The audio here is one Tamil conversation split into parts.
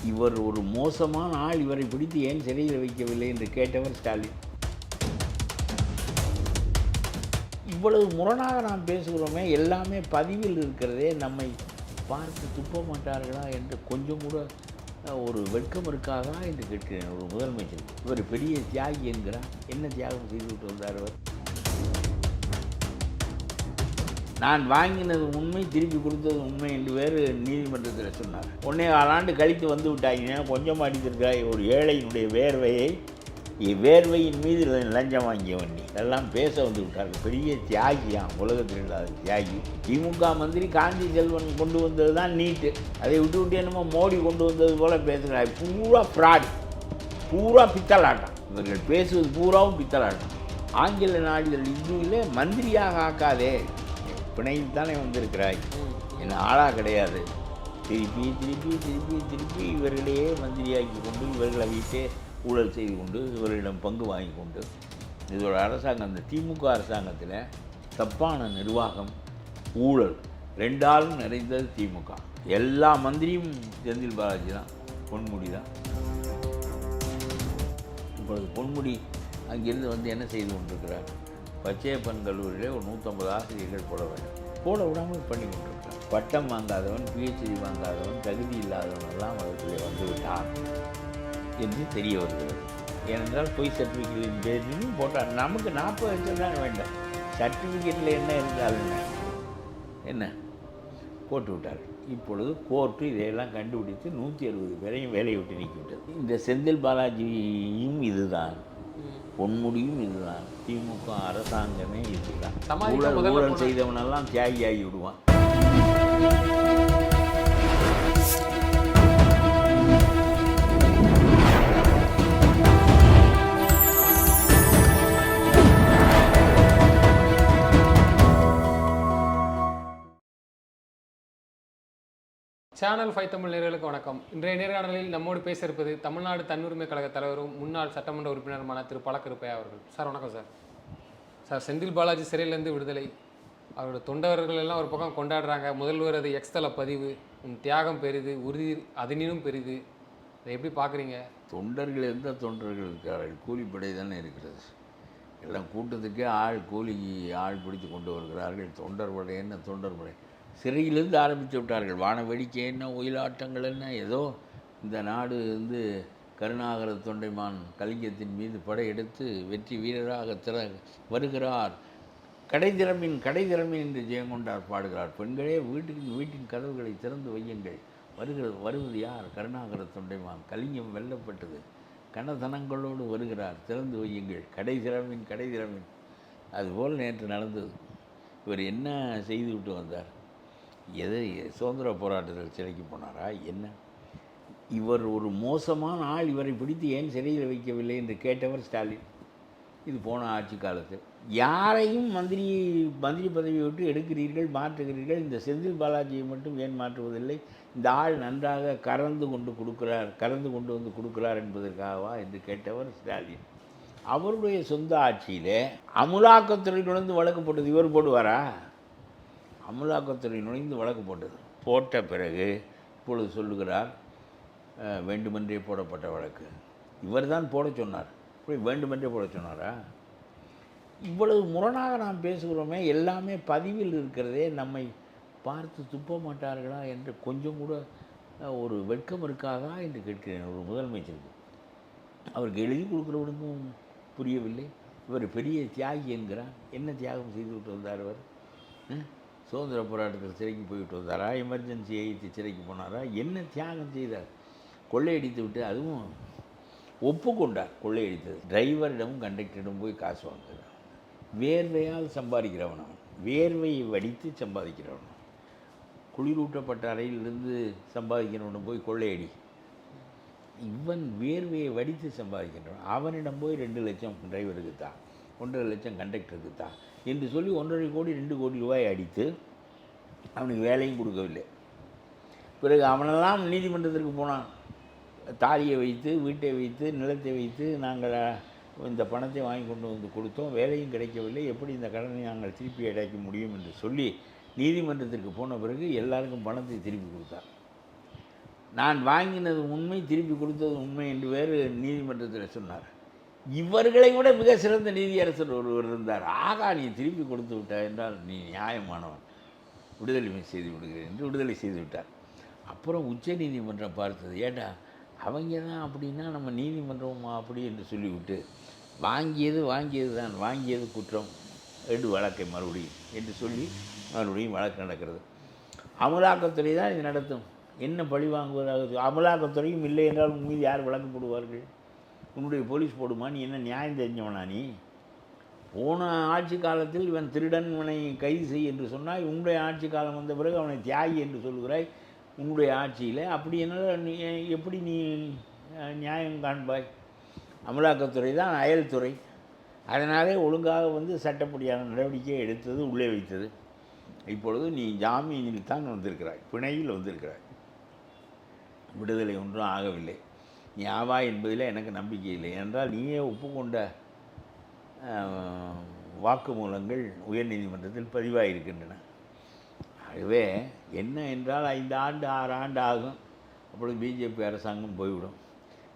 இவர் ஒரு மோசமான ஆள், இவரை பிடித்து ஏன் சிறையில் வைக்கவில்லை என்று கேட்டவர் ஸ்டாலின். இவ்வளவு முரணாக நாம் பேசுகிறோமே, எல்லாமே பதிவில் இருக்கிறதே, நம்மை பார்த்து துப்ப மாட்டார்களா என்று கொஞ்சம் கூட ஒரு வெட்கம் இருக்காதா என்று கேட்கிறேன். ஒரு முதலமைச்சர் இவர் பெரிய தியாகி என்கிறார். என்ன தியாகம் செய்துவிட்டு வந்தார் அவர்? நான் வாங்கினது உண்மை, திருப்பி கொடுத்தது உண்மை என்று வேறு நீதிமன்றத்தில் சொன்னார். 1.25 ஆண்டு கழித்து வந்து விட்டாங்க. கொஞ்சம் அடித்திருக்காய் ஒரு ஏழையினுடைய வேர்வையின் மீது லஞ்சம் வாங்கிய வண்டி எல்லாம் பேச வந்து விட்டார்கள். பெரிய தியாகியாம், உலகத்தில் இல்லாத தியாகி. திமுக மந்திரி காந்தி செல்வன் கொண்டு வந்தது தான் நீட்டு. அதை விட்டு விட்டு என்னமோ மோடி கொண்டு வந்தது போல பேசுகிறார். பூரா ஃப்ராட், பூரா பித்தலாட்டம். இவர்கள் பேசுவது பூராவும் பித்தலாட்டம். ஆங்கில நாடுகள் இந்துவிலே மந்திரியாக ஆக்காதே, பிணையில் தானே வந்திருக்கிறாய், என்ன ஆளாக கிடையாது. திருப்பி திருப்பி திருப்பி திருப்பி இவர்களையே மந்திரியாக்கி கொண்டு இவர்களை வைத்தே ஊழல் செய்து கொண்டு இவர்களிடம் பங்கு வாங்கி கொண்டு இதோட அரசாங்கம், அந்த திமுக அரசாங்கத்தில் தப்பான நிர்வாகம், ஊழல் ரெண்டாலும் நிறைந்தது திமுக. எல்லா மந்திரியும் செந்தில் பாலாஜி தான், பொன்முடி தான். இப்பொழுது பொன்முடி அங்கிருந்து வந்து என்ன செய்து கொண்டிருக்கிறார்? பச்சையப்பன் கல்லூரியில் ஒரு 150 ஆசிரியர்கள் போட வேண்டும், போட விடாமல் பண்ணி கொண்டிருக்கிறார். பட்டம் வாங்காதவன், பிஹெச்டி வாங்காதவன், தகுதி இல்லாதவன் எல்லாம் அதற்குள்ளே வந்துவிட்டான் என்று தெரிய வருகிறது. ஏனென்றால் பொய் சர்டிஃபிகேட்டின் பேரிலும் போட்டார். நமக்கு 40 லட்சம் தான் வேண்டாம், சர்டிஃபிகேட்டில் என்ன இருந்தாலும் என்ன போட்டு விட்டார். இப்பொழுது கோர்ட்டு இதையெல்லாம் கண்டுபிடித்து 160 பேரையும் வேலையை விட்டு நீக்கிவிட்டது. இந்த செந்தில் பாலாஜியும் இதுதான், பொன்முடியும் இதுதான், திமுக அரசாங்கமே இதுதான். ஊழல் செய்தவனெல்லாம் தியாகியாகி விடுவான். சேனல் 5 தமிழ் நேயர்களுக்கு வணக்கம். இன்றைய நேர்காணலில் நம்மோடு பேச இருப்பது தமிழ்நாடு தன்னுரிமை கழக தலைவரும் முன்னாள் சட்டமன்ற உறுப்பினருமான திரு பழக்கருப்பையா அவர்கள். சார் வணக்கம் சார். சார், செந்தில் பாலாஜி சிறையிலேருந்து விடுதலை, அவரோட தொண்டர்கள் எல்லாம் ஒரு பக்கம் கொண்டாடுறாங்க. முதல்வர் அது எக்ஸ்தல பதிவு, உன் தியாகம் பெரிது, உறுதி அதனினும் பெரிது, அதை எப்படி பார்க்குறீங்க? தொண்டர்கள் எந்த தொண்டர்கள் இருக்கிறார்கள்? கூலிப்படை தானே இருக்கிறது. எல்லாம் கூட்டத்துக்கே கூலிக்கு ஆள் பிடித்து கொண்டு வருகிறார்கள். தொண்டர் படை என்ன தொண்டர் படை? சிறையிலிருந்து ஆரம்பித்து விட்டார்கள். வான வேடிக்கை என்ன, ஒயிலாட்டங்கள் என்ன, ஏதோ இந்த நாடு கருணாகர தொண்டைமான் கலிங்கத்தின் மீது படையெடுத்து வெற்றி வீரராக வருகிறார், கடை திறமின் என்று ஜெயங்கொண்டார் பாடுகிறார். பெண்களே வீட்டின் கதவுகளை திறந்து வையுங்கள், வருவது யார்? கருணாகர தொண்டைமான். கலிங்கம் வெல்லப்பட்டது, கனதனங்களோடு வருகிறார், திறந்து வையுங்கள், கடை திறமின். அதுபோல் நேற்று நடந்தது. இவர் என்ன செய்து விட்டு வந்தார்? சுதந்திர போராட்டத்தில் சிறைக்கு போனாரா என்ன? இவர் ஒரு மோசமான ஆள், இவரை பிடித்து ஏன் சிறையில் வைக்கவில்லை என்று கேட்டவர் ஸ்டாலின். இது போன ஆட்சி காலத்தில். யாரையும் மந்திரி பதவியை விட்டு எடுக்கிறீர்கள், மாற்றுகிறீர்கள், இந்த செந்தில் பாலாஜியை மட்டும் ஏன் மாற்றுவதில்லை? இந்த ஆள் நன்றாக கறந்து கொண்டு வந்து கொடுக்கிறார் என்பதற்காகவா என்று கேட்டவர் ஸ்டாலின். அவருடைய சொந்த ஆட்சியிலே அமலாக்கத்துறை நுழைந்து வழக்கு போட்டது இவர் போடுவாரா? அமலாக்கத்துறை நுழைந்து வழக்கு போட்ட பிறகு இப்பொழுது சொல்லுகிறார் வேண்டுமென்றே போடப்பட்ட வழக்கு. இவர் தான் போட சொன்னார். இப்படி வேண்டுமென்றே போட சொன்னாரா? இவ்வளவு முரணாக நாம் பேசுகிறோமே, எல்லாமே பதிவில் இருக்கிறதே, நம்மை பார்த்து துப்ப மாட்டார்களா என்று கொஞ்சம் கூட ஒரு வெட்கம் இருக்காதா என்று கேட்கிறேன். ஒரு முதலமைச்சருக்கு அவருக்கு எழுதி கொடுக்குறவனுக்கும் புரியவில்லை. இவர் பெரிய தியாகி என்கிறார். என்ன தியாகம் செய்து விட்டு வந்தார் அவர்? சுதந்திர போராட்டத்தில் சிறைக்கு போய்விட்டு வந்தாரா? எமர்ஜென்சி ஐத்து சிறைக்கு போனாரா? என்ன தியாகம் செய்தார்? கொள்ளையடித்து விட்டு, அதுவும் ஒப்புக்கொண்டார் கொள்ளையடித்தது. டிரைவரிடமும் கண்டக்டரிடம் போய் காசு வாங்குகிறார். வேர்வையால் சம்பாதிக்கிறவன் அவன், வேர்வையை வடித்து சம்பாதிக்கிறவன். குளிரூட்டப்பட்ட அறையிலிருந்து சம்பாதிக்கிறவனும் போய் கொள்ளையடி. இவன் வேர்வையை வடித்து சம்பாதிக்கின்றவன். அவனிடம் போய் 2 லட்சம் டிரைவருக்கு தான், 1.5 லட்சம் கண்டக்டருக்கு தான் என்று சொல்லி 1.5 கோடி 2 கோடி ரூபாய் அடித்து அவனுக்கு வேலையும் கொடுக்கவில்லை. பிறகு அவனெல்லாம் நீதிமன்றத்திற்கு போனான். தாலியை வைத்து, வீட்டை வைத்து, நிலத்தை வைத்து நாங்கள் இந்த பணத்தை வாங்கி கொண்டு வந்து கொடுத்தோம், வேலையும் கிடைக்கவில்லை, எப்படி இந்த கடனை நாங்கள் திருப்பி அடைக்க முடியும் என்று சொல்லி நீதிமன்றத்திற்கு போன பிறகு எல்லாருக்கும் பணத்தை திருப்பி கொடுத்தார். நான் வாங்கினது உண்மை, திருப்பி கொடுத்தது உண்மை என்று வேறு நீதிமன்றத்தில் சொன்னார். இவர்களை விட மிக சிறந்த நீதியரசர் ஒருவர் இருந்தார். ஆகா, நீ திருப்பி கொடுத்து விட்டாய் என்றால் நீ நியாயமானவன், விடுதலை செய்து விடுகிறேன் என்று விடுதலை செய்து விட்டார். அப்புறம் உச்ச நீதிமன்றம் பார்த்தது, ஏண்டா அவங்க தான் அப்படின்னா நம்ம நீதிமன்றமா அப்படி என்று சொல்லிவிட்டு வாங்கியது தான், வாங்கியது குற்றம், எடு வழக்கை மறுபடியும் என்று சொல்லி மறுபடியும் வழக்கு நடக்கிறது. அமலாக்கத்துறை தான் இது நடத்தும். என்ன பழி வாங்குவதாக? அமலாக்கத்துறையும் இல்லை என்றால் உன் மீது யார் வழக்கு போடுவார்கள்? உன்னுடைய போலீஸ் போடுமா? நீ என்ன நியாயம் தெரிஞ்சவனா? நீ போன ஆட்சி காலத்தில் இவன் திருடன், இவனை கைது செய் என்று சொன்னாய். உன்னுடைய ஆட்சி காலம் வந்த பிறகு அவனை தியாகி என்று சொல்கிறாய் உன்னுடைய ஆட்சியில். அப்படி என்னால் நீ எப்படி நீ நியாயம் காண்பாய்? அமலாக்கத்துறை தான் அயல்துறை. அதனாலே ஒழுங்காக சட்டப்படியான நடவடிக்கையை எடுத்தது, உள்ளே வைத்தது. இப்பொழுது நீ ஜாமீனில் தான் வந்திருக்கிறாய், பிணையில் வந்திருக்கிறாய், விடுதலை ஒன்றும் ஆகவில்லை. நீ ஆவாய் என்பதில் எனக்கு நம்பிக்கை இல்லை. என்றால் நீயே ஒப்புக்கொண்ட வாக்குமூலங்கள் உயர்நீதிமன்றத்தில் பதிவாகியிருக்கின்றன. ஆகவே என்ன என்றால் 5 ஆண்டு 6 ஆண்டு ஆகும். அப்பொழுது பிஜேபி அரசாங்கம் போய்விடும்.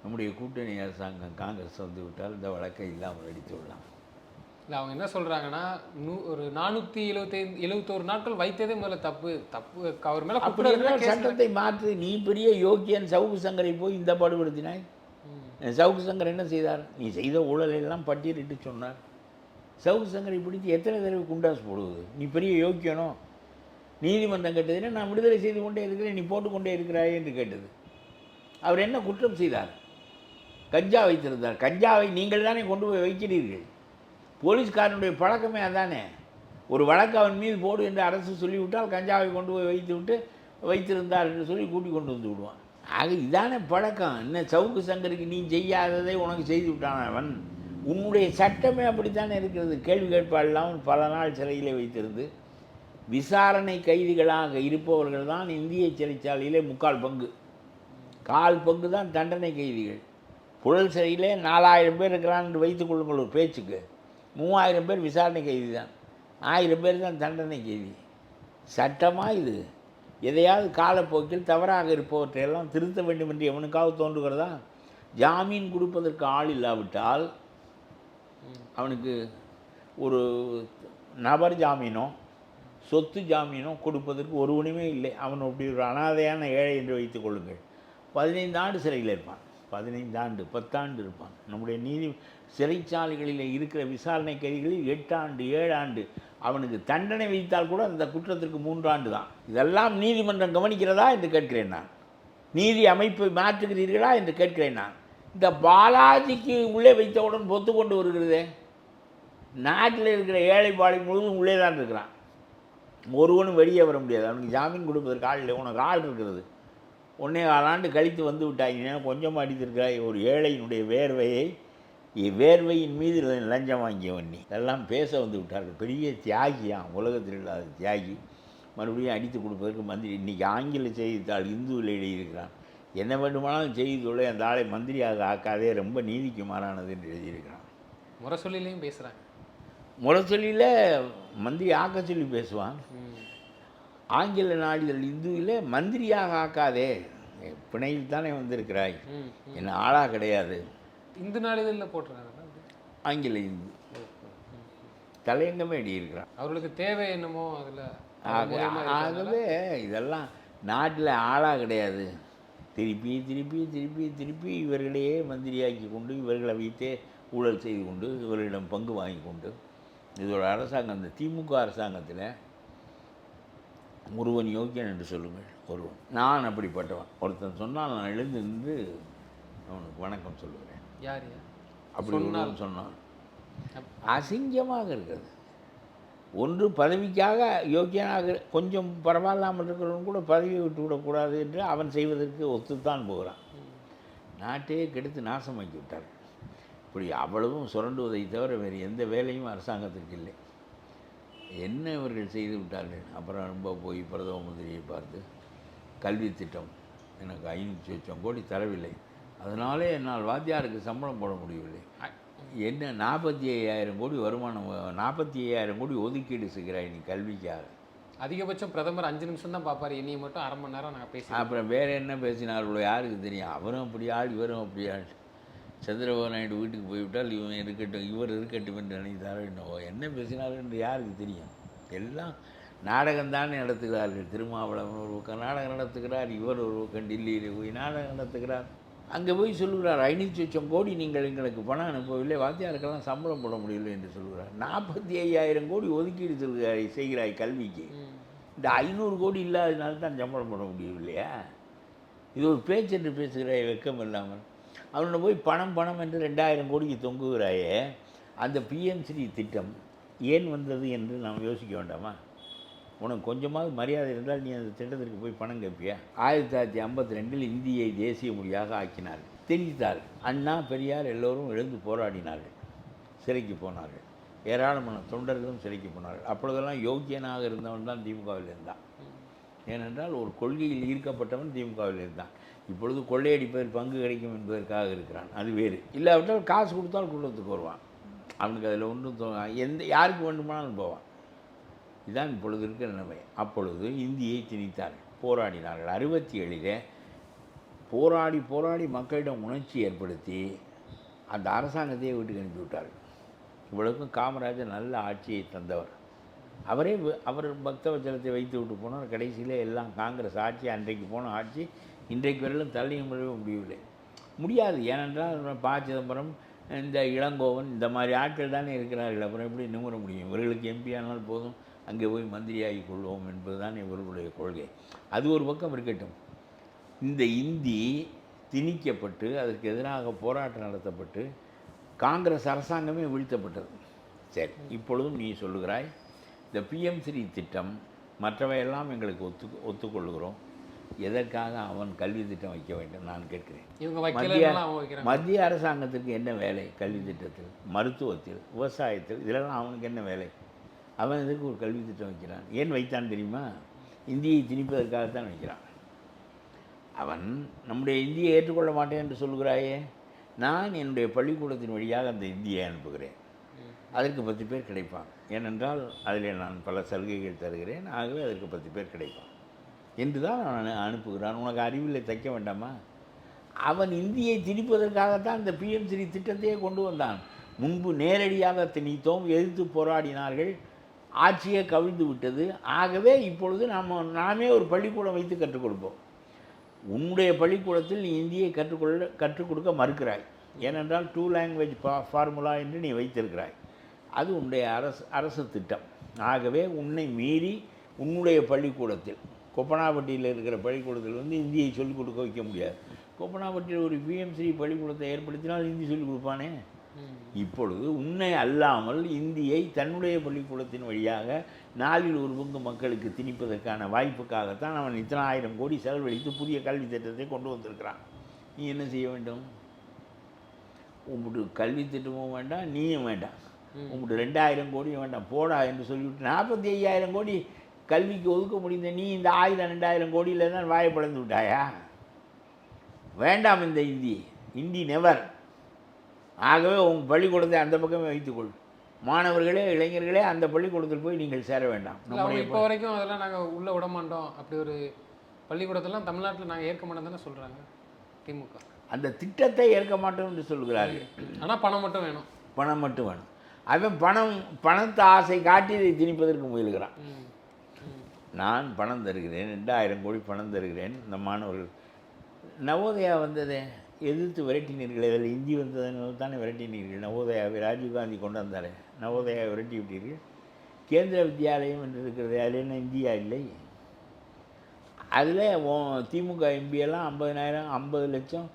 நம்முடைய கூட்டணி அரசாங்கம் காங்கிரஸ் வந்து விட்டால் இந்த வழக்கை இல்லாமல் அடித்து விடலாம். இல்லை, அவங்க என்ன சொல்கிறாங்கன்னா, ஒரு 471 நாட்கள் வைத்ததே முதல்ல தப்பு அவர் மேலே. அப்படி சட்டத்தை மாற்று. நீ பெரிய யோக்கியன் சவுக்கு சங்கரை போய் இந்த பாடுபடுத்தினாய். சவுக்கு சங்கர் என்ன செய்தார்? நீ செய்த ஊழலெல்லாம் பட்டியலிட்டு சொன்னார். சவுக்கு சங்கரை பிடித்து எத்தனை தடவை குண்டாஸ் போடுவது? நீ பெரிய யோக்கியனோ? நீதிமன்றம் கேட்டதுன்னா நான் விடுதலை செய்து கொண்டே இருக்கிறேன், நீ போட்டுக்கொண்டே இருக்கிறாய் என்று கேட்டது. அவர் என்ன குற்றம் செய்தார்? கஞ்சா வைத்திருந்தார். கஞ்சாவை நீங்கள் தானே கொண்டு போய் வைக்கிறீர்கள். போலீஸ்காரனுடைய பழக்கமே அதானே. ஒரு வழக்கு அவன் மீது போடு என்று அரசு சொல்லிவிட்டால் கஞ்சாவை கொண்டு போய் வைத்திருந்தார் என்று சொல்லி கூட்டி கொண்டு வந்து விடுவான். ஆக இதானே பழக்கம். என்ன சவுக்கு சங்கருக்கு நீ செய்யாததை உனக்கு செய்து விட்டான் அவன். உன்னுடைய சட்டமே அப்படித்தானே இருக்கிறது. கேள்வி கேட்பாளெல்லாம் பல நாள் சிறையில் வைத்திருந்து விசாரணை கைதிகளாக இருப்பவர்கள் தான் இந்திய சிறைச்சாலையிலே 1/4 பங்கு தான் தண்டனை கைதிகள். புழல் சிறையிலே 4000 பேர் இருக்கிறான் என்று வைத்துக் கொள்ளுங்கள் ஒரு பேச்சுக்கு. 3000 பேர் விசாரணை கைதி தான், 1000 பேர் தான் தண்டனை கைதி. சட்டமாக இது? எதையாவது காலப்போக்கில் தவறாக இருப்பவற்றையெல்லாம் திருத்த வேண்டும் என்று எவனுக்காவது தோன்றுகிறதா? ஜாமீன் கொடுப்பதற்கு ஆள் இல்லாவிட்டால் அவனுக்கு ஒரு நபர் ஜாமீனோ சொத்து ஜாமீனோ கொடுப்பதற்கு ஒருவனுமே இல்லை. அவன் அப்படி ஒரு அனாதையான ஏழை என்று வைத்துக் கொள்ளுங்கள். 15 ஆண்டு சிறையில் இருப்பான். 15 ஆண்டு 10 ஆண்டு இருப்பான். நம்முடைய சிறைச்சாலைகளில் இருக்கிற விசாரணை கைதிகளில் 8 ஆண்டு 7 ஆண்டு. அவனுக்கு தண்டனை விதித்தால் கூட அந்த குற்றத்திற்கு 3 ஆண்டு தான். இதெல்லாம் நீதிமன்றம் கவனிக்கிறதா என்று கேட்கிறேன் நான். நீதி அமைப்பை மாற்றுகிறீர்களா என்று கேட்கிறேன் நான். இந்த பாலாஜிக்கு உள்ளே வைத்தவுடன் பொத்து கொண்டு வருகிறதே. நாட்டில் இருக்கிற ஏழை பாலை முழுவதும் உள்ளே தான் இருக்கிறான். ஒருவனும் வெளியே வர முடியாது. அவனுக்கு ஜாமீன் கொடுப்பதற்கு ஆள் இல்லை. உனக்கு ஆள் இருக்கிறது. 1.25 ஆண்டு கழித்து வந்து விட்டாங்க. கொஞ்சமாக அடித்திருக்கிறாய். ஒரு ஏழையினுடைய வேர்வையின் மீது லஞ்சம் வாங்கியவன் நீ. எல்லாம் பேச வந்து விட்டார்கள். பெரிய தியாகியான், உலகத்தில் இல்லாத தியாகி. மறுபடியும் அடித்து கொடுப்பதற்கு மந்திரி. இன்றைக்கி ஆங்கில செய்தித்தாள் இந்துவில் எழுதியிருக்கிறான். என்ன வேண்டுமானாலும் செய்தித்துள்ளே அந்த ஆளை மந்திரியாக ஆக்காதே, ரொம்ப நீதிக்கு மாறானது என்று எழுதியிருக்கிறான். முரசொலிலையும் பேசுகிறாங்க. முரசொலியில் மந்திரி ஆக்க சொல்லி பேசுவான். ஆங்கில நாளிதழ் இந்துவில் மந்திரியாக ஆக்காதே, பிணையில் தானே வந்திருக்கிறாய், என்ன ஆளாக கிடையாது. இந்து நாளிதழில் போட்டுருக்காங்க. ஆங்கில இந்து தலையங்கமே எழுதியிருக்கிறான். அவர்களுக்கு தேவை என்னமோ அதில். ஆகவே இதெல்லாம் நாட்டில் ஆளாக கிடையாது. திருப்பி திருப்பி திருப்பி திருப்பி இவர்களையே மந்திரியாக்கி கொண்டு இவர்களை வைத்தே ஊழல் செய்து கொண்டு இவர்களிடம் பங்கு வாங்கி கொண்டு இதோட அரசாங்கம். இந்த திமுக அரசாங்கத்தில் ஒருவன் யோக்கியன் என்று சொல்லுங்கள். ஒருவன் நான் அப்படிப்பட்டவன். ஒருத்தன் சொன்னால் நான் எழுந்து நின்று அவனுக்கு வணக்கம் சொல்லுவேன். யார் அப்படி ஒருவன் சொன்னான். அசிங்கமாக இருக்கிறது. ஒன்று பதவிக்காக யோக்கியனாக கொஞ்சம் பரவாயில்லாமல் இருக்கிறவன் கூட பதவியை விட்டு விடக்கூடாது என்று அவன் செய்வதற்கு ஒத்துத்தான் போகிறான். நாட்டையே கெடுத்து நாசமாக்கி விட்டார். இப்படி அவ்வளவும் சுரண்டுவதை தவிர வேறு எந்த வேலையும் அரசாங்கத்திற்கு இல்லை. என்ன இவர்கள் செய்து விட்டார்கள். அப்புறம் ரொம்ப போய் பிரதம மந்திரியை பார்த்து கல்வி திட்டம் எனக்கு 500 கோடி தரவில்லை, அதனாலே என்னால் வாத்தியாருக்கு சம்பளம் போட முடியவில்லை. என்ன 45,000 கோடி வருமானம், 45,000 கோடி ஒதுக்கீடு செய்கிறாய் நீ கல்விக்காக. அதிகபட்சம் பிரதமர் 5 நிமிஷம் தான் பார்ப்பாரு, என்னைய மட்டும் அரை மணி நேரம் நாங்கள் பேசி. அப்புறம் வேறு என்ன பேசினார்களோ யாருக்கு தெரியும்? அவரும் அப்படி ஆள், இவரும் அப்படி ஆள். சந்திரபாபு நாயுடு வீட்டுக்கு போய்விட்டால் இவன் இருக்கட்டும், இவர் இருக்கட்டும் என்று நினைத்தாரோ என்னவோ. என்ன பேசினார்கள் என்று யாருக்கு தெரியும்? எல்லாம் நாடகம்தானே நடத்துகிறார்கள். திருமாவளவன் ஒரு பக்கம் நாடகம் நடத்துகிறார், இவர் ஒரு பக்கம் டெல்லியில் போய் நாடகம் நடத்துகிறார். அங்கே போய் சொல்லுகிறார், 500,000 கோடி நீங்கள் எங்களுக்கு பணம் அனுப்பவில்லை, வாத்தியாருக்கெல்லாம் சம்பளம் போட முடியவில்லை என்று சொல்கிறார். 45,000 கோடி ஒதுக்கீடு செய்கிறாய் கல்விக்கு. இந்த 500 கோடி இல்லாததுனால தான் சம்பளம் போட முடியவில்லையா? இது ஒரு பேச்சு என்று பேசுகிறாய் வெக்கம் இல்லாமல். அவனோட போய் பணம் பணம் என்று 2,000 கோடிக்கு தொங்குகிறாயே. அந்த பிஎம்ஸ்ரீ திட்டம் ஏன் வந்தது என்று நாம் யோசிக்க வேண்டாமா? உனக்கு கொஞ்சமாவது மரியாதை இருந்தால் நீ அந்த திட்டத்திற்கு போய் பணம் கேட்பியா? 1952 இந்தியை தேசிய மொழியாக ஆக்கினார்கள், திணித்தார்கள். அண்ணா பெரியார் எல்லோரும் எழுந்து போராடினார்கள், சிறைக்கு போனார்கள். ஏராளமான தொண்டர்களும் சிறைக்கு போனார்கள். அப்பொழுதெல்லாம் யோக்கியனாக இருந்தவன் தான் திமுகவில் இருந்தான். ஏனென்றால் ஒரு கொள்கையில் ஈர்க்கப்பட்டவன் திமுகவில் இருந்தான். இப்பொழுது கொள்ளையடிப்பதில் பங்கு கிடைக்கும் என்பதற்காக இருக்கிறான், அது வேறு. இல்லாவிட்டால் காசு கொடுத்தால் குடும்பத்துக்கு வருவான். அவனுக்கு அதில் ஒன்றும் யாருக்கு வேண்டுமானாலும் போவான். இதுதான் இப்பொழுது இருக்கிற நிலைமை. அப்பொழுது இந்தியை திணித்தார்கள், போராடினார்கள். 67 போராடி போராடி மக்களிடம் உணர்ச்சி ஏற்படுத்தி அந்த அரசாங்கத்தையே வீட்டுக்கு அனுப்பி விட்டார்கள். இவ்வளவுக்கும் காமராஜர் நல்ல ஆட்சியை தந்தவர். அவர் பக்தவச்சலத்தை வைத்து விட்டு போனார். கடைசியில் எல்லாம் காங்கிரஸ் ஆட்சி, அன்றைக்கு போன ஆட்சி இன்றைக்கு வரையிலும் தள்ளி முடியவில்லை. முடியாது. ஏனென்றால் ப. சிதம்பரம், இந்த இளங்கோவன், இந்த மாதிரி ஆட்கள் தானே இருக்கிறார்கள். அப்புறம் எப்படி நிமிர முடியும்? இவர்களுக்கு எம்பி ஆனால் போதும், அங்கே போய் மந்திரியாகி கொள்வோம் என்பது தான் இவர்களுடைய கொள்கை. அது ஒரு பக்கம் இருக்கட்டும். இந்த இந்தி திணிக்கப்பட்டு அதற்கு எதிராக போராட்டம் நடத்தப்பட்டு காங்கிரஸ் அரசாங்கமே வீழ்த்தப்பட்டது. சரி, இப்பொழுதும் நீ சொல்லுகிறாய் இந்த பிஎம்ஸ்ரீ திட்டம் மற்றவையெல்லாம் எங்களுக்கு ஒத்துக்கொள்ளுகிறோம். எதற்காக அவன் கல்வி திட்டம் வைக்க வேண்டும் நான் கேட்கிறேன். மத்திய அரசாங்கத்திற்கு என்ன வேலை? கல்வி திட்டத்தில், மருத்துவத்தில், விவசாயத்தில், இதெல்லாம் அவனுக்கு என்ன வேலை? அவன் எதுக்கு ஒரு கல்வி திட்டம் வைக்கிறான்? ஏன் வைத்தான் தெரியுமா? இந்தியை திணிப்பதற்காகத்தான் வைக்கிறான். அவன் நம்முடைய இந்தியை ஏற்றுக்கொள்ள மாட்டேன் என்று சொல்கிறாயே, நான் என்னுடைய பள்ளிக்கூடத்தின் வழியாக அந்த இந்தியை அனுப்புகிறேன், அதற்கு 10 பேர் கிடைப்பான். ஏனென்றால் அதில் நான் பல சலுகைகள் தருகிறேன், ஆகவே அதற்கு 10 பேர் கிடைப்பான் என்று தான் அவன் அனுப்புகிறான். உனக்கு அறிவில்லை, தைக்க வேண்டாமா? அவன் இந்தியை திணிப்பதற்காகத்தான் இந்த பிஎம்ஸ்ரீ திட்டத்தையே கொண்டு வந்தான். முன்பு நேரடியாக திணித்தோம், எதிர்த்து போராடினார்கள், ஆட்சியே கவிழ்ந்து விட்டது. ஆகவே இப்பொழுது நாமே ஒரு பள்ளிக்கூடம் வைத்து கற்றுக் கொடுப்போம். உன்னுடைய பள்ளிக்கூடத்தில் நீ இந்தியை கற்றுக் கொடுக்க மறுக்கிறாய். ஏனென்றால் 2 லாங்குவேஜ் ஃபார்முலா என்று நீ வைத்திருக்கிறாய். அது உன்னுடைய அரசு திட்டம். ஆகவே உன்னை மீறி உன்னுடைய பள்ளிக்கூடத்தில், கொப்பனாப்பட்டியில் இருக்கிற பள்ளிக்கூடத்தில் இந்தியை சொல்லிக் கொடுக்க வைக்க முடியாது. கொப்பனாப்பட்டியில் ஒரு பிஎம்ஸ்ரீ பள்ளிக்கூடத்தை ஏற்படுத்தினால் இந்தி சொல்லிக் கொடுப்பானே. இப்பொழுது உன்னை அல்லாமல் இந்தியை தன்னுடைய பள்ளிக்கூடத்தின் வழியாக 4 ஒரு பங்கு மக்களுக்கு திணிப்பதற்கான வாய்ப்புக்காகத்தான் அவன் இத்தனை 1000 கோடி செலவழித்து புதிய கல்வி திட்டத்தை கொண்டு வந்திருக்கிறான். நீ என்ன செய்ய வேண்டும்? உங்களுக்கு கல்வி திட்டமும் வேண்டாம், நீயும் வேண்டாம், உங்களுக்கு 2000 கோடியும் வேண்டாம், போடா என்று சொல்லிவிட்டு 45,000 கோடி கல்விக்கு ஒதுக்க முடிந்த நீ இந்த 1000-2000 கோடியில் தான் வாயை பிளந்து விட்டாயா? வேண்டாம் இந்த இந்தி நெவர். ஆகவே உங்கள் பள்ளிக்கூடத்தை அந்த பக்கமே வைத்துக்கொள். மாணவர்களே, இளைஞர்களே, அந்த பள்ளிக்கூடத்தில் போய் நீங்கள் சேர வேண்டாம். இப்போ வரைக்கும் அதெல்லாம் நாங்கள் உள்ளே விட மாட்டோம், அப்படி ஒரு பள்ளிக்கூடத்தெல்லாம் தமிழ்நாட்டில் நாங்கள் ஏற்க மாட்டோம் தானே சொல்கிறாங்க திமுக. அந்த திட்டத்தை ஏற்க மாட்டோம் என்று சொல்கிறார்கள். ஆனால் பணம் மட்டும் வேணும், பணம் மட்டும் வேணும். அவன் பணத்தை ஆசை காட்டி இதை திணிப்பதற்கு முயல்கிறான். நான் பணம் தருகிறேன், 2000 கோடி பணம் தருகிறேன். இந்த மாணவர்கள் நவோதயா வந்ததே எதிர்த்து விரட்டினீர்கள். இதில் இந்தி வந்ததுன்னு தானே விரட்டினீர்கள். நவோதயாவை ராஜீவ்காந்தி கொண்டு வந்தாரே, நவோதயா விரட்டி விட்டீர்கள். கேந்திர வித்யாலயம் என்று இருக்கிறது, அதில் என்ன இந்தியா இல்லை? அதில் திமுக எம்பியெல்லாம் 50,000, 50 லட்சம்,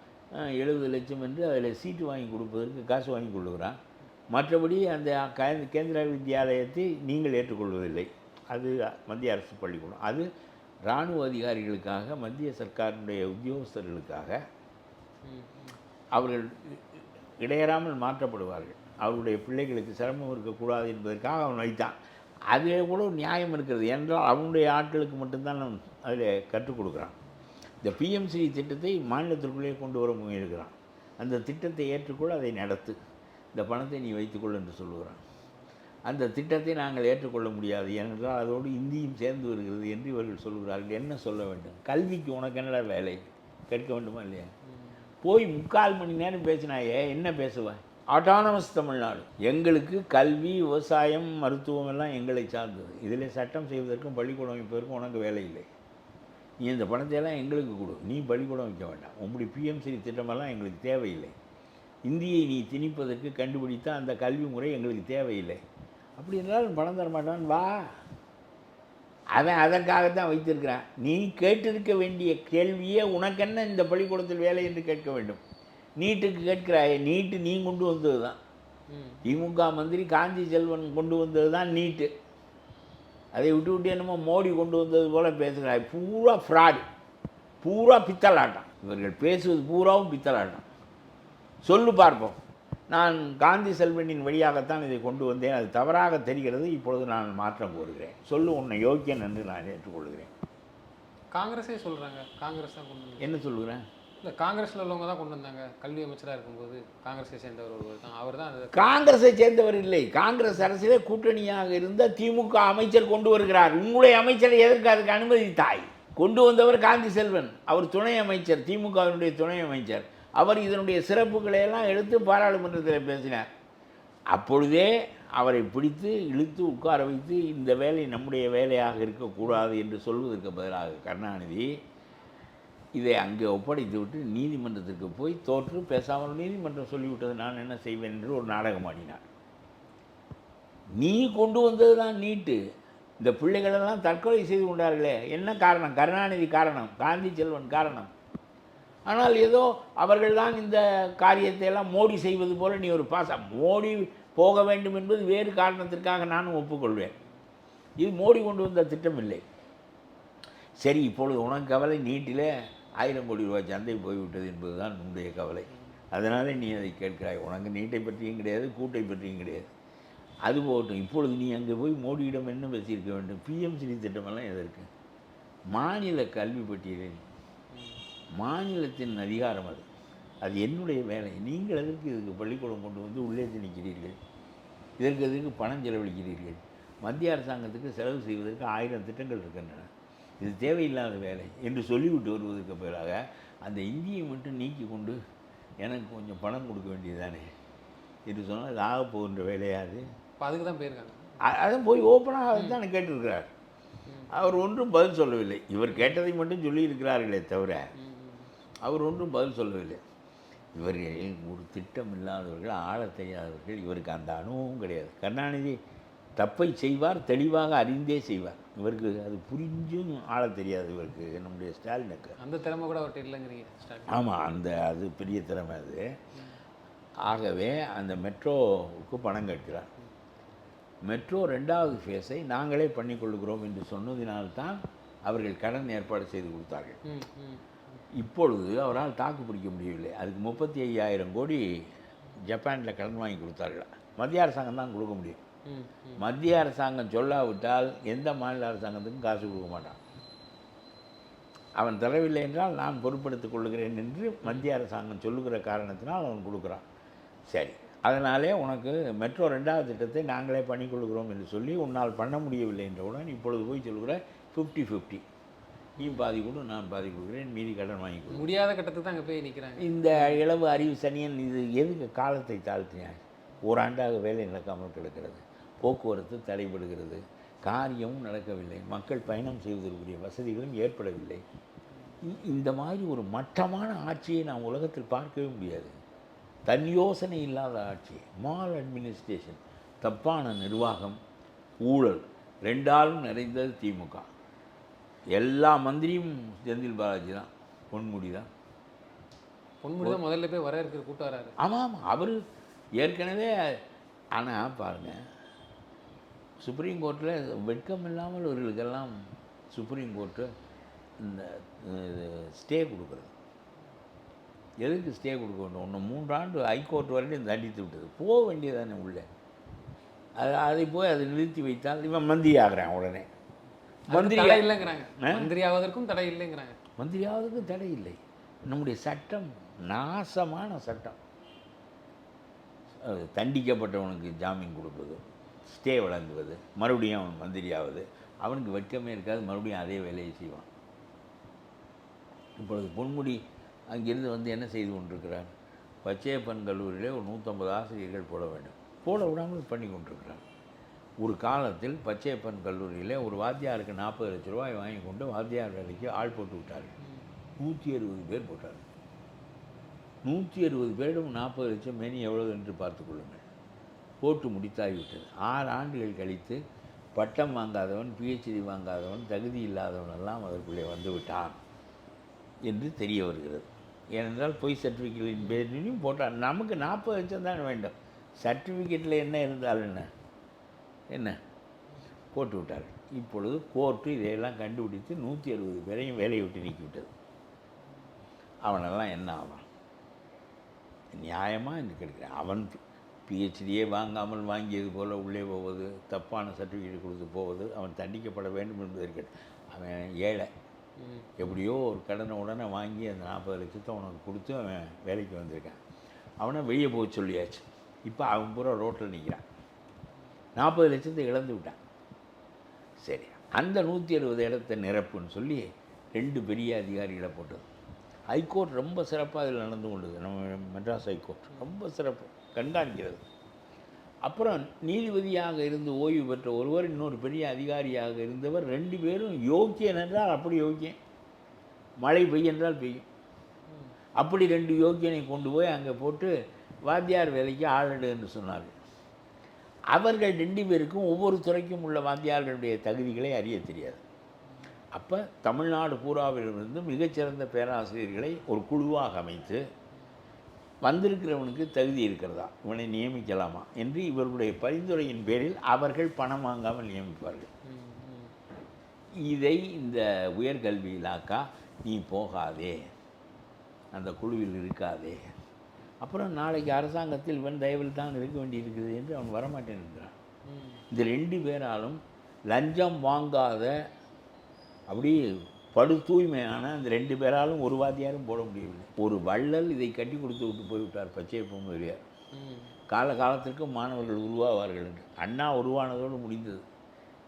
70 லட்சம் என்று அதில் சீட்டு வாங்கி கொடுப்பதற்கு காசு வாங்கி கொள்ளுகிறான். மற்றபடி அந்த கேந்திர வித்யாலயத்தை நீங்கள் ஏற்றுக்கொள்வதில்லை. அது மத்திய அரசு பள்ளிக்கூடம். அது இராணுவ அதிகாரிகளுக்காக, மத்திய சர்க்காரினுடைய உத்தியோகஸ்தர்களுக்காக அவர்கள் இடையறாமல் மாற்றப்படுவார்கள். அவருடைய பிள்ளைகளுக்கு சிரமம் இருக்கக்கூடாது என்பதற்காக அவன் வைத்தான். அதில் கூட ஒரு நியாயம் இருக்கிறது. என்றால் அவனுடைய ஆட்களுக்கு மட்டும்தான் அவன் அதில் கற்றுக் கொடுக்குறான். இந்த பிஎம்ஸ்ரீ திட்டத்தை மாநிலத்திற்குள்ளே கொண்டு வர முயல்கிறான். அந்த திட்டத்தை ஏற்றுக்கொள்ள, அதை நடத்து, இந்த பணத்தை நீ வைத்துக்கொள் என்று சொல்லுகிறான். அந்த திட்டத்தை நாங்கள் ஏற்றுக்கொள்ள முடியாது, ஏனென்றால் அதோடு இந்தியும் சேர்ந்து வருகிறது என்று இவர்கள் சொல்கிறார்கள். என்ன சொல்ல வேண்டும்? கல்விக்கு உனக்கு என்னடா வேலை கேட்க வேண்டுமா இல்லையா? போய் 3/4 மணி நேரம் பேசினாயே, என்ன பேசுவேன்? ஆட்டானமஸ் தமிழ்நாடு, எங்களுக்கு கல்வி, விவசாயம், மருத்துவம் எல்லாம் எங்களை சார்ந்தது. இதில் சட்டம் செய்வதற்கும் பள்ளிக்கூடம் வைப்பதற்கும் உனக்கு வேலை இல்லை. நீ இந்த பணத்தையெல்லாம் எங்களுக்கு கொடு, நீ பள்ளிக்கூடம் வைக்க வேண்டாம், உங்களுடைய பிஎம்சி திட்டமெல்லாம் எங்களுக்கு தேவையில்லை. இந்தியை நீ திணிப்பதற்கு கண்டுபிடித்த அந்த கல்வி முறை எங்களுக்கு தேவையில்லை. அப்படி இருந்தாலும் பணம் தர மாட்டான், வா. அவன் அதற்காகத்தான் வைத்திருக்கிறான். நீ கேட்டிருக்க வேண்டிய கேள்வியே உனக்கென்ன இந்த பள்ளிக்கூடத்தில் வேலை என்று கேட்க வேண்டும். நீட்டுக்கு கேட்கிறாயே, நீட்டு நீ கொண்டு வந்தது தான். திமுக மந்திரி காந்தி செல்வன் கொண்டு வந்தது தான் நீட்டு. அதை விட்டு விட்டு என்னமோ மோடி கொண்டு வந்தது போல பேசுகிறாய். பூரா ஃப்ராடு, பூரா பித்தலாட்டம். இவர்கள் பேசுவது பூராவும் பித்தலாட்டம். சொல்லு பார்ப்போம். நான் காந்தி செல்வனின் வழியாகத்தான் இதை கொண்டு வந்தேன், அது தவறாக தெரிகிறது, இப்பொழுது நான் மாற்றம் கோருகிறேன். சொல்லு, உன்னை யோக்கியன் என்று நான் ஏற்றுக்கொள்கிறேன். காங்கிரஸே சொல்கிறாங்க, காங்கிரஸ் தான் கொண்டு வந்தாங்க. என்ன சொல்கிறேன்? இல்லை, காங்கிரஸில் உள்ளவங்க தான் கொண்டு வந்தாங்க. கல்வி அமைச்சராக இருக்கும்போது காங்கிரஸை சேர்ந்தவர் ஒருவர் தான், அவர் தான். காங்கிரஸை சேர்ந்தவர் இல்லை, காங்கிரஸ் அரசிலே கூட்டணியாக இருந்த திமுக அமைச்சர் கொண்டு வருகிறார். உங்களுடைய அமைச்சரை எதற்கு அதுக்கு அனுமதித்தாய்? கொண்டு வந்தவர் காந்தி செல்வன், அவர் துணை அமைச்சர், திமுகவினுடைய துணை அமைச்சர். அவர் இதனுடைய சிறப்புகளையெல்லாம் எடுத்து பாராளுமன்றத்தில் பேசினார். அப்பொழுதே அவரை பிடித்து இழுத்து உட்கார வைத்து இந்த வேலை நம்முடைய வேலையாக இருக்கக்கூடாது என்று சொல்வதற்கு பதிலாக கருணாநிதி இதை அங்கே ஒப்படைத்து விட்டு நீதிமன்றத்திற்கு போய் தோற்று பேசாமல் நீதிமன்றம் சொல்லிவிட்டது நான் என்ன செய்வேன் என்று ஒரு நாடகம் ஆடினார். நீ கொண்டு வந்தது தான் நீட்டு. இந்த பிள்ளைகளெல்லாம் தற்கொலை செய்து கொண்டார்களே, என்ன காரணம்? கருணாநிதி காரணம், காந்தி செல்வன் காரணம். ஆனால் ஏதோ அவர்கள்தான் இந்த காரியத்தை எல்லாம் மோடி செய்வது போல நீ ஒரு மோடி போக வேண்டும் என்பது வேறு காரணத்திற்காக நானும் ஒப்புக்கொள்வேன். இது மோடி கொண்டு வந்த திட்டம் இல்லை. சரி, இப்பொழுது உனக்கு கவலை நீட்டில் 1000 கோடி ரூபாய் சந்தை போய்விட்டது என்பது தான் உன்னுடைய கவலை. அதனாலே நீ அதை கேட்கிறாய். உனக்கு நீட்டை பற்றியும் கிடையாது, கூட்டை பற்றியும் கிடையாது. அது போகட்டும். இப்பொழுது நீ அங்கே போய் மோடியிடம் என்ன பேசியிருக்க வேண்டும்? பிஎம்சி திட்டமெல்லாம் எதற்கு? மாநில கல்வி பட்டியலில் மாநிலத்தின் அதிகாரம் அது, அது என்னுடைய வேலை. நீங்கள் எதற்கு இதுக்கு பள்ளிக்கூடம் கொண்டு வந்து உள்ளே திணிக்கிறீர்கள்? இதற்கு எதற்கு பணம் செலவழிக்கிறீர்கள்? மத்திய அரசாங்கத்துக்கு செலவு செய்வதற்கு 1000 திட்டங்கள் இருக்கின்றன. இது தேவையில்லாத வேலை என்று சொல்லிவிட்டு வருவதற்கு பதிலாக அந்த இந்தியை மட்டும் நீக்கி கொண்டு எனக்கு கொஞ்சம் பணம் கொடுக்க வேண்டியதானே என்று சொன்னால் அது ஆக போகின்ற வேலையாது. அதுக்கு தான் போயிருக்காங்க. அதான் போய் ஓப்பனாக அதுதான் கேட்டிருக்கிறார். அவர் ஒன்றும் பதில் சொல்லவில்லை. இவர் கேட்டதை மட்டும் சொல்லியிருக்கிறார்களே தவிர அவர் ஒன்றும் பதில் சொல்லவில்லை. இவர்கள் ஒரு திட்டம் இல்லாதவர்கள், ஆள தெரியாதவர்கள். இவருக்கு அந்த அனுபவம் கிடையாது. கருணாநிதி தப்பை செய்வார், தெளிவாக அறிந்தே செய்வார். இவருக்கு அது புரிஞ்சும் ஆள தெரியாது. இவருக்கு நம்முடைய ஸ்டாலினுக்கு அந்த திறமை கூட அவர்கிட்ட இல்லைங்கிறீங்க ஸ்டாலின்? ஆமாம், அது பெரிய திறமை அது. ஆகவே அந்த மெட்ரோவுக்கு பணம் கேட்கிறார். மெட்ரோ 2வது ஃபேஸை நாங்களே பண்ணிக்கொள்கிறோம் என்று சொன்னதினால்தான் அவர்கள் கடன் ஏற்பாடு செய்து கொடுத்தார்கள். இப்பொழுது அவரால் தாக்கு பிடிக்க முடியவில்லை. அதுக்கு 35,000 கோடி ஜப்பானில் கடன் வாங்கி கொடுத்தார்கள். மத்திய அரசாங்கம் தான் கொடுக்க முடியும். மத்திய அரசாங்கம் சொல்லாவிட்டால் எந்த மாநில அரசாங்கத்துக்கும் காசு கொடுக்க மாட்டான். அவன் தரவில்லை என்றால் நான் பொறுப்படுத்திக் கொள்ளுகிறேன் என்று மத்திய அரசாங்கம் சொல்லுகிற காரணத்தினால் அவன் கொடுக்குறான். சரி, அதனாலே உனக்கு மெட்ரோ 2வது திட்டத்தை நாங்களே பண்ணிக்கொள்கிறோம் என்று சொல்லி உன்னால் பண்ண முடியவில்லை என்றவுடன் இப்பொழுது போய் சொல்லுகிற 50-50, நீ பாதி கொடு, நான் பாதி கொடுக்குறேன், மீதி கடன் வாங்கி கொடு. முடியாத கட்டத்துக்கு தான் அங்கே போய் நிற்கிறாங்க. இந்த இளவு அறிவு சனியன் இது எதுக்கு காலத்தை தாழ்த்தினாய்? ஓராண்டாக வேலை நடக்காமல் கிடக்கிறது, போக்குவரத்து தடைபடுகிறது, காரியமும் நடக்கவில்லை, மக்கள் பயணம் செய்வதற்குரிய வசதிகளும் ஏற்படவில்லை. இந்த மாதிரி ஒரு மட்டமான ஆட்சியை நாம் உலகத்தில் பார்க்கவே முடியாது. தன் யோசனை இல்லாத ஆட்சி, மால் அட்மினிஸ்ட்ரேஷன், தப்பான நிர்வாகம், ஊழல், 2ஆலும் நிறைந்தது திமுக. எல்லா மந்திரியும் செந்தில் பாலாஜி தான், பொன்முடி தான். பொன்முடி தான் முதல்ல போய் வரவேற்கிற கூட்டம் வராரு. ஆமாம், அவர் ஏற்கனவே. ஆனால் பாருங்கள், சுப்ரீம் கோர்ட்டில் வெட்கம் இல்லாமல் இவர்களுக்கெல்லாம் சுப்ரீம் கோர்ட்டு இந்த ஸ்டே கொடுக்குறது. எதுக்கு ஸ்டே கொடுக்க வேண்டும்? ஒன்று 3 ஆண்டு ஹைகோர்ட் வரைக்கும் தண்டித்து விட்டது. போக வேண்டியதானே உள்ளே. அதை போய் அதை நிறுத்தி வைத்தால் இவன் மந்திரி ஆகிறான். உடனே மந்திரி இல்லைங்கிறாங்க, மந்திரி ஆவதற்கும் தடை இல்லைங்கிறாங்க. மந்திரி ஆவதற்கும் தடை இல்லை. நம்முடைய சட்டம் நாசமான சட்டம். தண்டிக்கப்பட்டவனுக்கு ஜாமீன் கொடுப்பது, ஸ்டே வழங்குவது, மறுபடியும் அவன் மந்திரியாவது, அவனுக்கு வெட்கமே இருக்காது, மறுபடியும் அதே வேலையை செய்வான். இப்பொழுது பொன்முடி அங்கிருந்து வந்து என்ன செய்து கொண்டிருக்கிறார்? பச்சையப்பன் கல்லூரியிலே ஒரு 150 ஆசிரியர்கள் போட வேண்டும், போட விடாமல் பண்ணி கொண்டிருக்கிறார். ஒரு காலத்தில் பச்சையப்பன் கல்லூரியில் ஒரு வாத்தியாருக்கு 40 லட்ச ரூபாய் வாங்கி கொண்டு வாத்தியார் வேலைக்கு ஆள் போட்டு விட்டார்கள். 160 பேர் போட்டார்கள். 160 பேரும் 40 லட்சம் மேனி எவ்வளவு என்று பார்த்து கொள்ளுங்கள். போட்டு முடித்தாகிவிட்டது. 6 ஆண்டுகள் கழித்து பட்டம் வாங்காதவன், பிஹெச்டி வாங்காதவன், தகுதி இல்லாதவனெல்லாம் அதற்குள்ளே வந்து விட்டான் என்று தெரிய வருகிறது. ஏனென்றால் பொய் சர்டிஃபிகேட்டின் பேரிலையும் போட்டான். நமக்கு 40 லட்சம் தான் வேண்டும், சர்டிஃபிகேட்டில் என்ன இருந்தால் என்ன போட்டு விட்டார்கள். இப்பொழுது கோர்ட்டு இதையெல்லாம் கண்டுபிடித்து 160 பேரையும் வேலையை விட்டு நீக்கிவிட்டது. அவனெல்லாம் என்ன ஆவான்? நியாயமாக என்று கேட்கிறேன். அவன் பிஹெச்டியே வாங்காமல் வாங்கியது போல் உள்ளே போவது, தப்பான சர்டிஃபிகேட் கொடுத்து போவது, அவன் தண்டிக்கப்பட வேண்டும் என்பதற்கு அவன் ஏழை. எப்படியோ ஒரு கடனை உடனே வாங்கி அந்த 40 லட்சத்தை அவனுக்கு கொடுத்து அவன் வேலைக்கு வந்திருக்கான். அவனை வெளியே போக சொல்லியாச்சு. இப்போ அவன் பூரா ரோட்டில் நிற்கிறான். 40 லட்சத்தை இழந்து விட்டான். சரி, அந்த 160 இடத்த நிரப்புன்னு சொல்லி 2 பெரிய அதிகாரிகளை போட்டது. ஹைகோர்ட் ரொம்ப சிறப்பாக அதில் நடந்து கொண்டது. நம்ம மெட்ராஸ் ஹைகோர்ட் ரொம்ப சிறப்பு, கண்காணிக்கிறது. அப்புறம் நீதிபதியாக இருந்து ஓய்வு பெற்ற ஒருவர், இன்னொரு பெரிய அதிகாரியாக இருந்தவர், 2 பேரும் யோக்கியன் என்றால் அப்படி யோக்கியன், மழை பெய்யென்றால் பெய்யும். அப்படி 2 யோக்கியனை கொண்டு போய் அங்கே போட்டு வாத்தியார் வேலைக்கு ஆளடு என்று சொன்னார்கள். அவர்கள் 2 பேருக்கும் ஒவ்வொரு துறைக்கும் உள்ள வாத்தியார்களுடைய தகுதிகளை அறிய தெரியாது. அப்போ தமிழ்நாடு பூராவிலிருந்து மிகச்சிறந்த பேராசிரியர்களை ஒரு குழுவாக அமைத்து வந்திருக்கிறவனுக்கு தகுதி இருக்கிறதா, இவனை நியமிக்கலாமா என்று இவர்களுடைய பரிந்துரையின் பேரில் அவர்கள் பணம் வாங்காமல் நியமிப்பார்கள். இதை இந்த உயர்கல்வி இலாக்கா, நீ போகாதே, அந்த குழுவில் இருக்காதே, அப்புறம் நாளைக்கு அரசாங்கத்தில் இவன் தயவில் தான் இருக்க வேண்டியிருக்குது என்று அவன் வரமாட்டேன் இருக்கிறான். இந்த 2 பேராலும் லஞ்சம் வாங்காத அப்படி படு தூய்மையான அந்த 2 பேராலும் ஒரு வாத்தியாரும் போட முடியவில்லை. ஒரு வள்ளல் இதை கட்டி கொடுத்து விட்டு போய்விட்டார் பச்சையப்பன் பெரியார். காலத்திற்கு மாணவர்கள் உருவாவார்கள் என்று. அண்ணா உருவானதோடு முடிந்தது.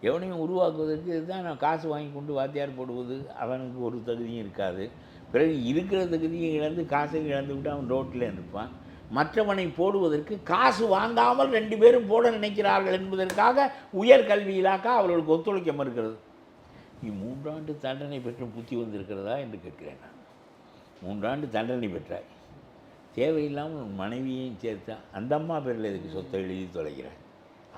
எவனையும் உருவாக்குவதற்கு இதுதான் நான் காசு வாங்கி கொண்டு வாத்தியார் போடுவது, அவனுக்கு ஒரு தகுதியும் இருக்காது. பிறகு இருக்கிற தகுதியை இழந்து காசை இழந்து விட்டு அவன் ரோட்டில் இருப்பான். மற்றவனை போடுவதற்கு காசு வாங்காமல் 2 பேரும் போட நினைக்கிறார்கள் என்பதற்காக உயர்கல்வி இலாக்கா அவர்களுக்கு ஒத்துழைக்க மறுக்கிறது. நீ 3 ஆண்டு தண்டனை பெற்று புத்தி வந்திருக்கிறதா என்று கேட்கிறேன் நான். 3 ஆண்டு தண்டனை பெற்றாய், தேவையில்லாமல் உன் மனைவியையும் சேர்த்தா, அந்த அம்மா பேரில் இதுக்கு சொத்தை எழுதி தொலைகிறாய்.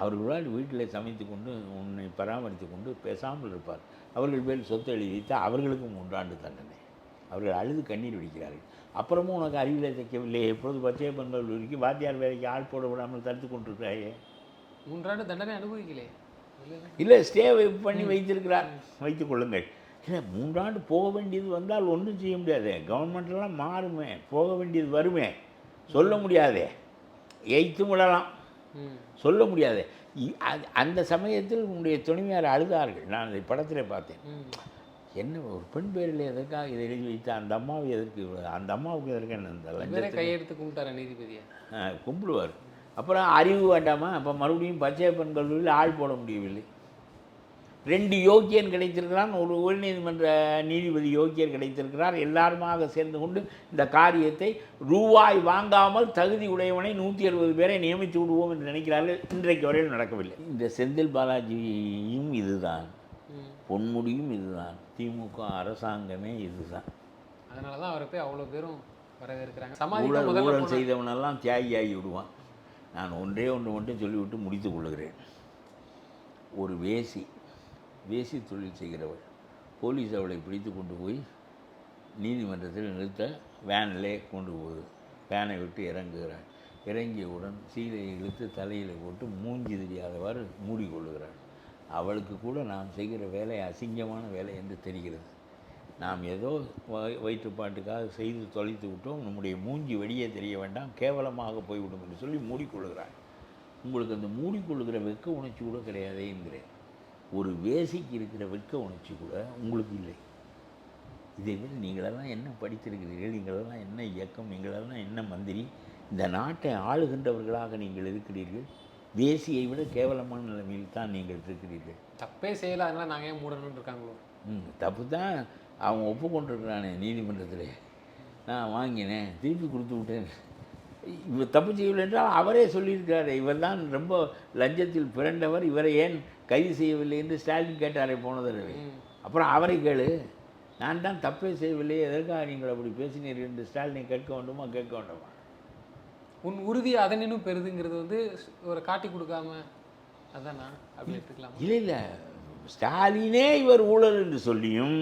அவர்களால் வீட்டில் சமைத்து கொண்டு உன்னை பராமரித்து கொண்டு பேசாமல் இருப்பார். அவர்கள் பேரில் சொத்தை எழுதி வைத்தால் அவர்களுக்கும் 3 ஆண்டு தண்டனை. அவர்கள் அழுது கண்ணீர் வடிக்கிறார்கள். அப்புறமும் உனக்கு அறிவியலை தைக்கவில்லை, எப்பொழுது பச்சையப்பன் கல்லூரிக்கு வாத்தியார் வேலைக்கு ஆள் போட விடாமல் தடுத்து கொண்டிருக்கிறாயே. 3 ஆண்டு தண்டனை அனுபவிக்கலே இல்லை, ஸ்டே பண்ணி வைத்திருக்கிறார், வைத்துக் கொள்ளுங்கள். இல்லை, 3 ஆண்டு போக வேண்டியது வந்தால் ஒன்றும் செய்ய முடியாது. கவர்மெண்ட்லாம் மாறுமே, போக வேண்டியது வருமே, சொல்ல முடியாதே, எய்த்து விடலாம், சொல்ல முடியாது. அந்த சமயத்தில் உன்னுடைய துணைவியார் அழுதார்கள். நான் அதை படத்தில் பார்த்தேன். என்ன ஒரு பெண் பேரில் எதற்காக இதை எழுதி வைத்தா, அந்த அம்மாவை எதற்கு, அந்த அம்மாவுக்கு எதற்கு என்ன இந்த லஞ்சத்தை கையெழுத்து கும்பிட்டார நீதிபதியை கும்பிடுவார். அப்புறம் அறிவு வேண்டாமா? அப்போ மறுபடியும் பச்சையப்பன் கல்லூரியில் ஆள் போட முடியவில்லை. 2 யோக்கியன் கிடைத்திருக்கிறான், ஒரு உயர்நீதிமன்ற நீதிபதி யோக்கியர் கிடைத்திருக்கிறார். எல்லாருமாக சேர்ந்து கொண்டு இந்த காரியத்தை ரூபாய் வாங்காமல் தகுதி உடையவனை 160 பேரை நியமித்து விடுவோம் என்று நினைக்கிறார்கள். இன்றைக்கு வரையில் நடக்கவில்லை. இந்த செந்தில் பாலாஜியும் இதுதான், பொன்முடியும் இதுதான், திமுக அரசாங்கமே இதுதான். அதனால தான் அவரை போய் அவ்வளோ பேரும் வரவேற்கிறாங்க. ஊழல் செய்தவனெல்லாம் தியாகியாகி விடுவான். நான் ஒன்றே ஒன்று மட்டும் சொல்லிவிட்டு முடித்துக் கொள்கிறேன். ஒரு வேசி தொழில் செய்கிறவள், போலீஸ் அவளை பிடித்து கொண்டு போய் நீதிமன்றத்தில் நிறுத்த வேனிலே கொண்டு போகுது. வேனை விட்டு இறங்குகிறாள். இறங்கியவுடன் சீலையை இழுத்து தலையில் போட்டு மூஞ்சி தெரியாதவாறு மூடிக்கொள்ளுகிறாள். அவளுக்கு கூட நாம் செய்கிற வேலை அசிங்கமான வேலை என்று தெரிகிறது. நாம் ஏதோ வயிற்றுப்பாட்டுக்காக செய்து தொலைத்து விட்டோம், நம்முடைய மூஞ்சி வெளியே தெரிய வேண்டாம், கேவலமாக போய்விடும் என்று சொல்லி மூடிக்கொள்கிறாள். உங்களுக்கு அந்த மூடிக்கொள்ளுகிற வெட்க உணர்ச்சி கூட கிடையாதே என்கிறேன். ஒரு வேசிக்கு இருக்கிற வெட்க உணர்ச்சி கூட உங்களுக்கு இல்லை. இதை விட நீங்களெல்லாம் என்ன படித்திருக்கிறீர்கள், நீங்களெல்லாம் என்ன இயக்கம், நீங்களெல்லாம் என்ன மந்திரி, இந்த நாட்டை ஆளுகின்றவர்களாக நீங்கள் இருக்கிறீர்கள். தேசியை விட கேவலமான நிலைமையில் தான் நீங்கள் இருக்கிறீர்கள். தப்பே செய்யல, அதனால நாங்கள் ஏன் மூடணும்னு இருக்காங்களோ? தப்பு தான் அவன் ஒப்புக்கொண்டிருக்கிறானே நீதிமன்றத்தில். நான் வாங்கினேன், திருப்பி கொடுத்து விட்டேன். இவர் தப்பு செய்யவில்லை என்றால் அவரே சொல்லியிருக்கிறாரு, இவர் தான் ரொம்ப லஞ்சத்தில் பிறண்டவர், இவரை ஏன் கைது செய்யவில்லை என்று ஸ்டாலின் கேட்டாரே போன தடவை. அப்புறம் அவரை கேளு, நான் தான் தப்பே செய்யவில்லை, எதற்காக நீங்கள் அப்படி பேசினீர்கள் என்று ஸ்டாலினை கேட்க வேண்டுமா கேட்க வேண்டுமா? உன் உறுதி அதனினும் பெருதுங்கிறது வந்து ஒரு காட்டி கொடுக்காம அதானா அப்படி எடுத்துக்கலாம்? இல்லை இல்லை, ஸ்டாலினே இவர் ஊழல் என்று சொல்லியும்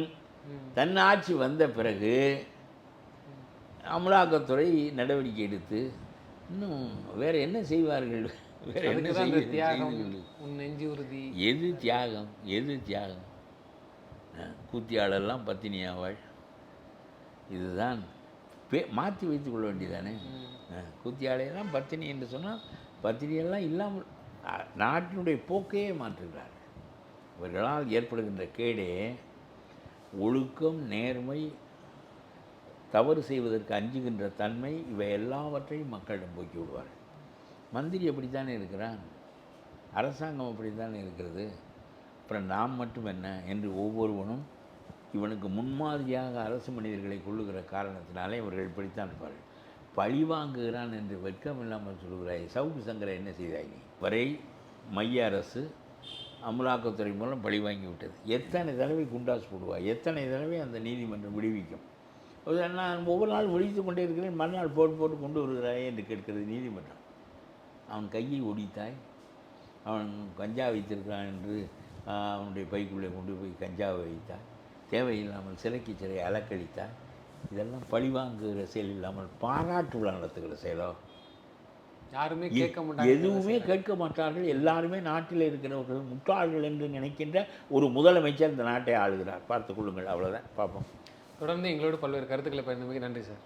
தன் ஆட்சி வந்த பிறகு அமலாக்கத்துறை நடவடிக்கை எடுத்து இன்னும் வேறு என்ன செய்வார்கள்? வேறு என்ன தியாகம், உன் நெஞ்சு உறுதி. எது தியாகம்? எது தியாகம்? கூத்தியாளெல்லாம் பத்தினியாவாள். இதுதான் மாற்றி வைத்துக் கொள்ள வேண்டியதானே. கூத்தியாளையெல்லாம் பத்தினி என்று சொன்னால் பத்தினியெல்லாம் இல்லாமல் நாட்டினுடைய போக்கையே மாற்றுகிறார். இவர்களால் ஏற்படுகின்ற கேடே ஒழுக்கம், நேர்மை, தவறு செய்வதற்கு அஞ்சுகின்ற தன்மை, இவை எல்லாவற்றையும் மக்களிடம் போக்கி விடுவார். மந்திரி அப்படித்தானே இருக்கிறான், அரசாங்கம் அப்படித்தானே இருக்கிறது. அப்புறம் நாம் மட்டும் என்ன என்று ஒவ்வொருவனும் இவனுக்கு முன்மாதிரியாக அரசு மனிதர்களை கொள்ளுகிற காரணத்தினாலே இவர்கள் இப்படித்தான் இருப்பார்கள். பழி வாங்குகிறான் என்று வெட்கம் இல்லாமல் சொல்கிறாய். சவுக்கு சங்கரை என்ன செய்தாய் நீ? வரை மைய அரசு அமலாக்கத்துறை மூலம் பழி வாங்கி விட்டது. எத்தனை தடவை குண்டாஸ் போடுவாய்? எத்தனை தடவை அந்த நீதிமன்றம் விடுவிக்கும்? நான் ஒவ்வொரு நாள் விழித்து கொண்டே இருக்கிறேன், மறுநாள் போட்டு கொண்டு வருகிறாயே என்று கேட்கிறது நீதிமன்றம். அவன் கையை ஒடித்தாய், அவன் கஞ்சா வைத்திருக்கிறான் என்று அவனுடைய பைக்குள்ளே கொண்டு போய் கஞ்சாவை வைத்தாய், தேவையில்லாமல் சிறைக்கு சிறை அலக்கழித்தாய். இதெல்லாம் பழிவாங்குகிற செயல் இல்லாமல் பாராட்டு விழா நடத்துகிற செயலோ? யாருமே கேட்க மாட்டாங்க, எதுவுமே கேட்க மாட்டார்கள். எல்லாருமே நாட்டில் இருக்கிறவர்கள் முட்டாள்கள் என்று நினைக்கின்ற ஒரு முதலமைச்சர் இந்த நாட்டை ஆளுகிறார். பார்த்துக் கொள்ளுங்கள், அவ்வளோதான். பார்ப்போம். தொடர்ந்து எங்களோடு பல்வேறு கருத்துக்களை பகிர்ந்தமைக்கு நன்றி சார்.